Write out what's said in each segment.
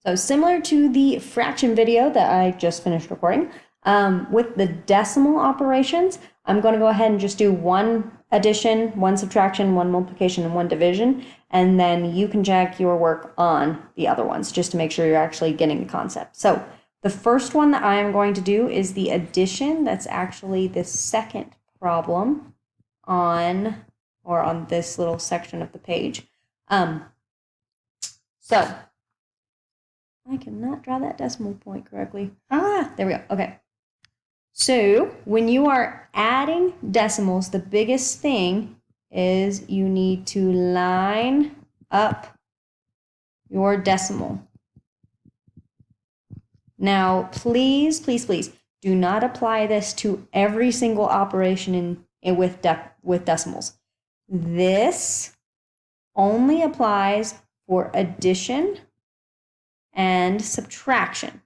So similar to the fraction video that I just finished recording, with the decimal operations, I'm going to go ahead and just do one addition, one subtraction, one multiplication, and one division, and then you can check your work on the other ones just to make sure you're actually getting the concept. So the first one that I am going to do is the addition. That's actually the second problem on this little section of the page. So I cannot draw that decimal point correctly. There we go. Okay. So when you are adding decimals, the biggest thing is you need to line up your decimal. Now, please, please, please do not apply this to every single operation with decimals. This only applies for addition and subtraction.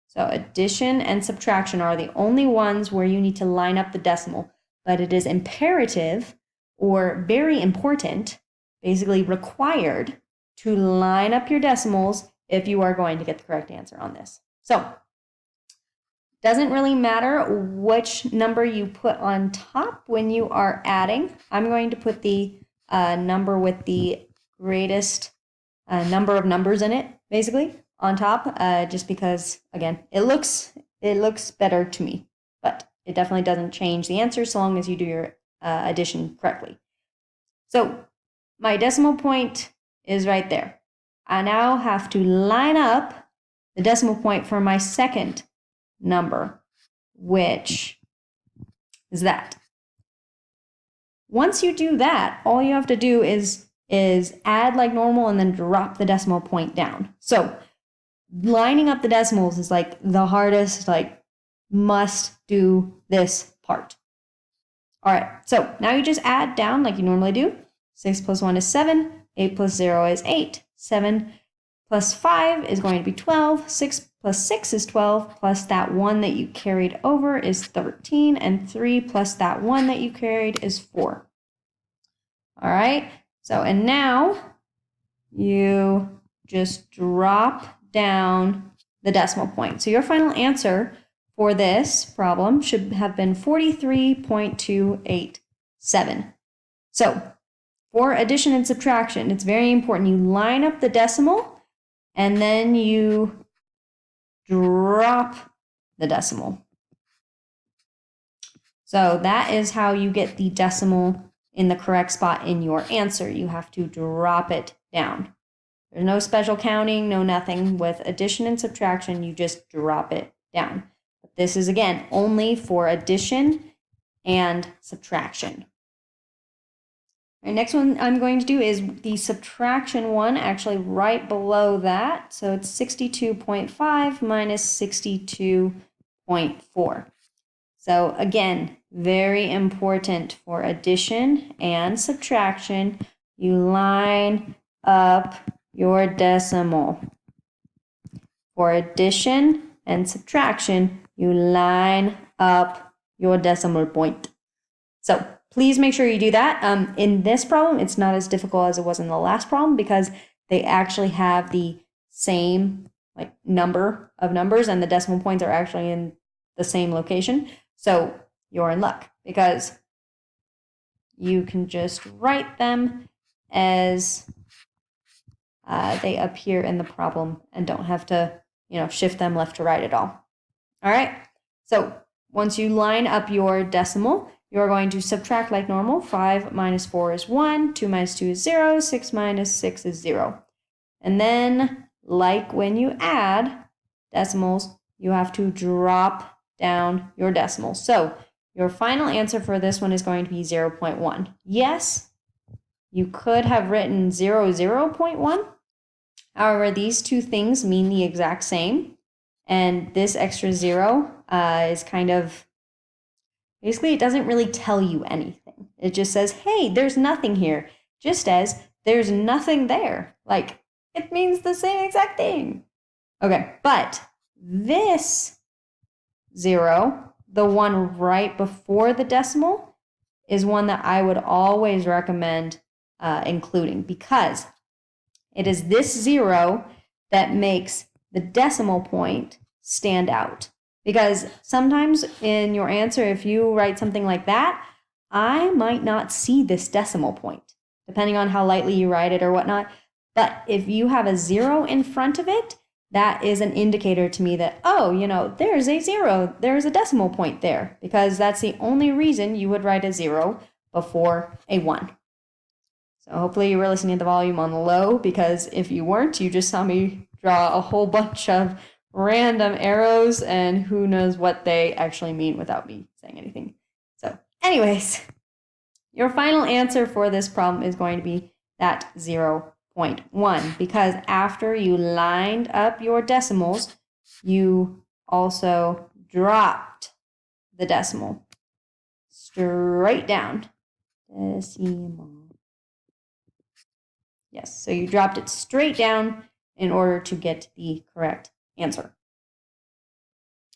So addition and subtraction are the only ones where you need to line up the decimal, but it is imperative or very important, basically required, to line up your decimals if you are going to get the correct answer on this. So it doesn't really matter which number you put on top when you are adding. I'm going to put the number with the greatest number of numbers in it, basically, on top, just because, again, it looks better to me, but it definitely doesn't change the answer so long as you do your addition correctly. So my decimal point is right there. I now have to line up the decimal point for my second number, which is that. Once you do that, all you have to do is add like normal and then drop the decimal point down. So lining up the decimals is like the hardest, like must do this part. All right, so now you just add down like you normally do. 6 plus 1 is 7, 8 plus 0 is 8, 7 plus 5 is going to be 12, 6 plus 6 is 12, plus that 1 that you carried over is 13, and 3 plus that 1 that you carried is 4. All right, so and now you just drop down the decimal point. So your final answer for this problem should have been 43.287. So for addition and subtraction, it's very important you line up the decimal and then you drop the decimal. So that is how you get the decimal in the correct spot in your answer. You have to drop it down. There's no special counting, no nothing. With addition and subtraction, you just drop it down. But this is, again, only for addition and subtraction. All right, next one I'm going to do is the subtraction one, actually right below that. So it's 62.5 minus 62.4. So again, very important for addition and subtraction. You line up your decimal. For addition and subtraction, you line up your decimal point. So please make sure you do that. In this problem, it's not as difficult as it was in the last problem because they actually have the same like number of numbers and the decimal points are actually in the same location. So you're in luck because you can just write them as they appear in the problem and don't have to, shift them left to right at all. All right. So once you line up your decimal, you're going to subtract like normal. 5 minus 4 is 1, 2 minus 2 is 0, 6 minus 6 is 0. And then, like when you add decimals, you have to drop down your decimals. So your final answer for this one is going to be 0.1. Yes, you could have written 0.1. However, these two things mean the exact same. And this extra 0 is kind of, basically, it doesn't really tell you anything. It just says, hey, there's nothing here. Just as there's nothing there. Like, it means the same exact thing. Okay, but this 0, the one right before the decimal, is one that I would always recommend including because it is this 0 that makes the decimal point stand out. Because sometimes in your answer, if you write something like that, I might not see this decimal point, depending on how lightly you write it or whatnot. But if you have a 0 in front of it, that is an indicator to me that, oh, you know, there's a 0, there's a decimal point there, because that's the only reason you would write a 0 before a 1. So hopefully you were listening to the volume on low, because if you weren't, you just saw me draw a whole bunch of random arrows, and who knows what they actually mean without me saying anything. So anyways, your final answer for this problem is going to be that 0.1, because after you lined up your decimals, you also dropped the decimal straight down. Decimal. Yes, so you dropped it straight down in order to get the correct answer.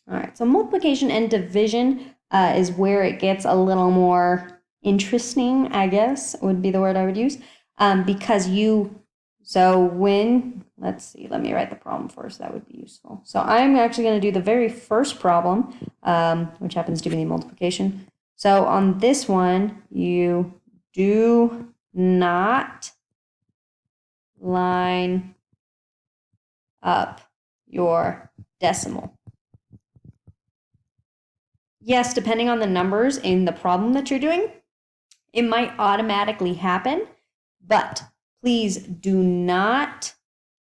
All right, so multiplication and division is where it gets a little more interesting, I guess, would be the word I would use, because let's see, let me write the problem first, that would be useful. So I'm actually going to do the very first problem, which happens to be the multiplication. So on this one, you do not line up your decimal. Yes, depending on the numbers in the problem that you're doing, it might automatically happen, but please do not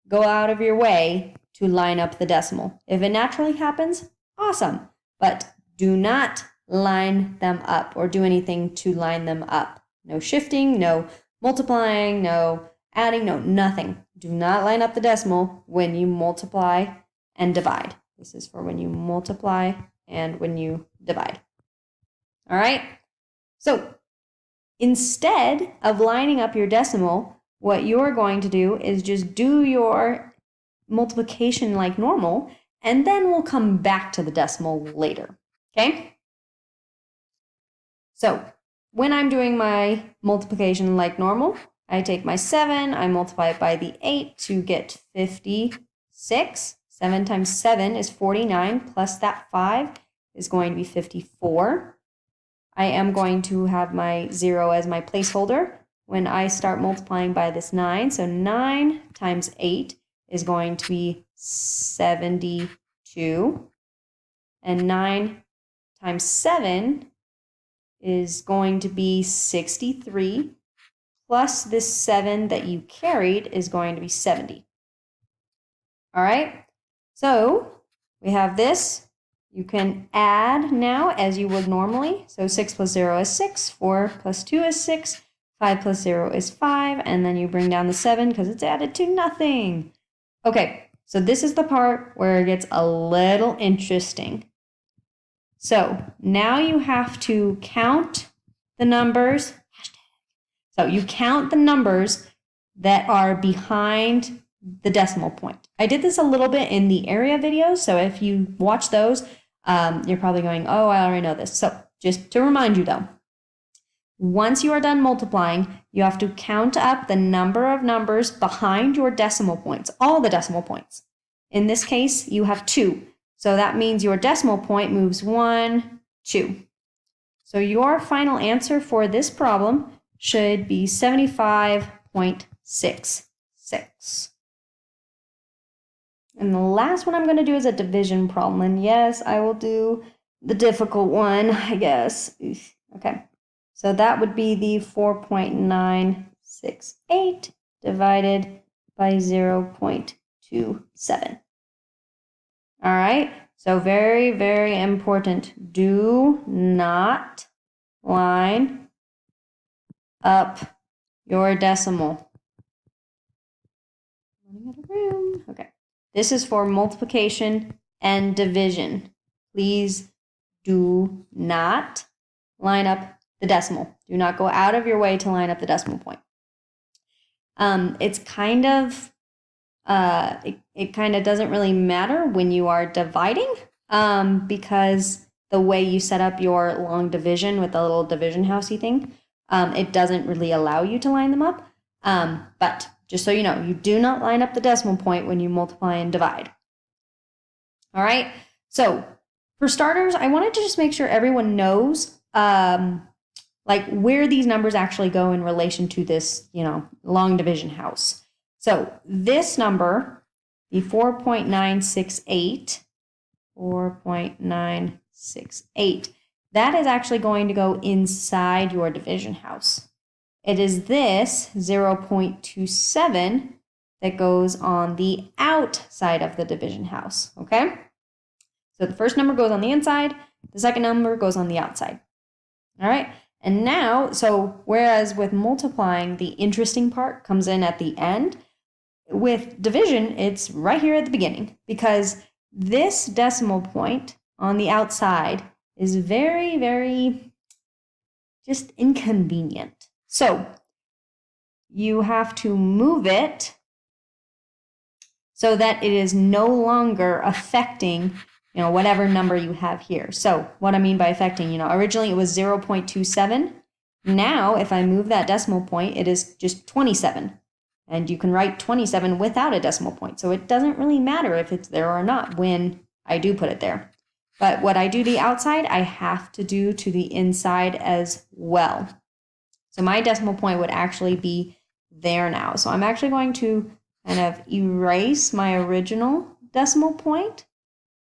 go out of your way to line up the decimal. If it naturally happens, awesome, but do not line them up or do anything to line them up. No shifting, no multiplying, no adding, no nothing. Do not line up the decimal when you multiply and divide. This is for when you multiply and when you divide. All right? So instead of lining up your decimal, what you're going to do is just do your multiplication like normal, and then we'll come back to the decimal later. Okay? So when I'm doing my multiplication like normal, I take my 7, I multiply it by the 8 to get 56. 7 times 7 is 49, plus that 5 is going to be 54. I am going to have my 0 as my placeholder when I start multiplying by this 9. So 9 times 8 is going to be 72. And 9 times 7 is going to be 63. Plus this 7 that you carried is going to be 70. All right? So we have this. You can add now as you would normally. So 6 plus 0 is 6, 4 plus 2 is 6, 5 plus 0 is 5, and then you bring down the 7 because it's added to nothing. Okay, so this is the part where it gets a little interesting. So now you have to count the numbers. So you count the numbers that are behind the decimal point. I did this a little bit in the area videos, so if you watch those, you're probably going, oh, I already know this. So just to remind you though, once you are done multiplying, you have to count up the number of numbers behind your decimal points, all the decimal points. In this case, you have 2. So that means your decimal point moves 1, 2. So your final answer for this problem should be 75.66. And the last one I'm going to do is a division problem. And yes, I will do the difficult one, I guess. Okay. So that would be the 4.968 divided by 0.27. All right. So very, very important. Do not line up your decimal. Running out of room. Okay. This is for multiplication and division. Please do not line up the decimal. Do not go out of your way to line up the decimal point. It's kind of, it kind of doesn't really matter when you are dividing, because the way you set up your long division with the little division housey thing, it doesn't really allow you to line them up. But just so you know, you do not line up the decimal point when you multiply and divide. All right, so for starters, I wanted to just make sure everyone knows like where these numbers actually go in relation to this, long division house. So this number, the 4.968, that is actually going to go inside your division house. It is this 0.27 that goes on the outside of the division house, okay? So the first number goes on the inside, the second number goes on the outside. All right, and now, so whereas with multiplying, the interesting part comes in at the end, with division, it's right here at the beginning, because this decimal point on the outside is very, very just inconvenient. So you have to move it so that it is no longer affecting whatever number you have here. So what I mean by affecting, originally it was 0.27. Now, if I move that decimal point, it is just 27. And you can write 27 without a decimal point. So it doesn't really matter if it's there or not when I do put it there. But what I do to the outside, I have to do to the inside as well. So my decimal point would actually be there now. So I'm actually going to kind of erase my original decimal point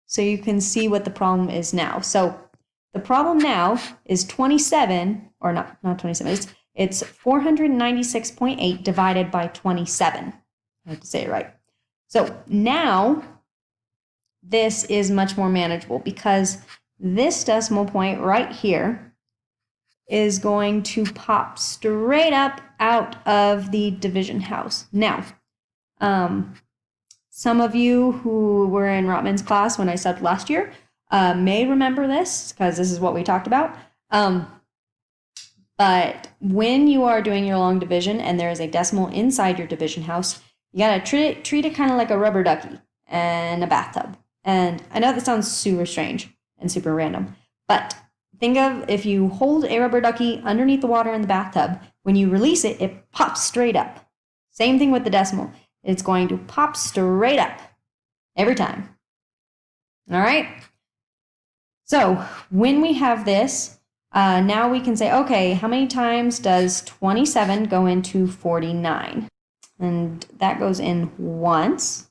so you can see what the problem is now. So the problem now is 27, or not 27, it's 496.8 divided by 27. I have to say it right. So now this is much more manageable because this decimal point right here is going to pop straight up out of the division house. Now, some of you who were in Rotman's class when I subbed last year may remember this because this is what we talked about. But when you are doing your long division and there is a decimal inside your division house, you gotta treat it kind of like a rubber ducky and a bathtub. And I know that sounds super strange and super random, but think of if you hold a rubber ducky underneath the water in the bathtub, when you release it, it pops straight up. Same thing with the decimal. It's going to pop straight up every time. All right? So when we have this, now we can say, okay, how many times does 27 go into 49? And that goes in once,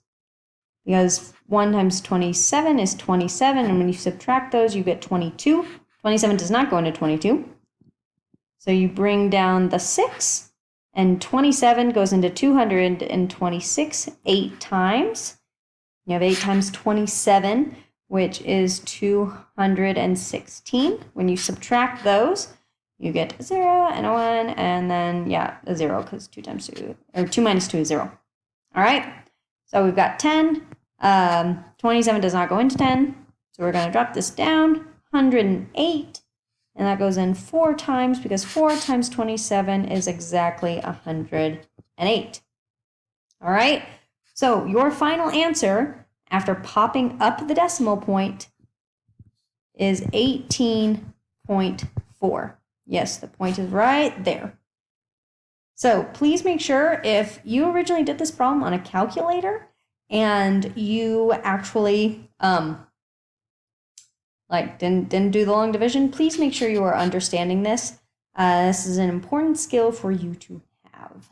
because 1 times 27 is 27, and when you subtract those, you get 22. 27 does not go into 22. So you bring down the 6, and 27 goes into 226 8 times. You have 8 times 27, which is 216. When you subtract those, you get a 0 and a 1, and then, a 0, because 2 times 2, or 2 minus 2 is 0. All right, so we've got 10. 27 does not go into 10, so we're going to drop this down, 108, and that goes in 4 times, because 4 times 27 is exactly 108. All right, so your final answer, after popping up the decimal point, is 18.4. Yes, the point is right there. So please make sure if you originally did this problem on a calculator and you actually didn't do the long division, please make sure you are understanding this. This is an important skill for you to have.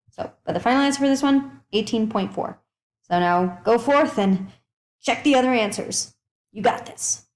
So, but the final answer for this one, 18.4. So now go forth and check the other answers. You got this.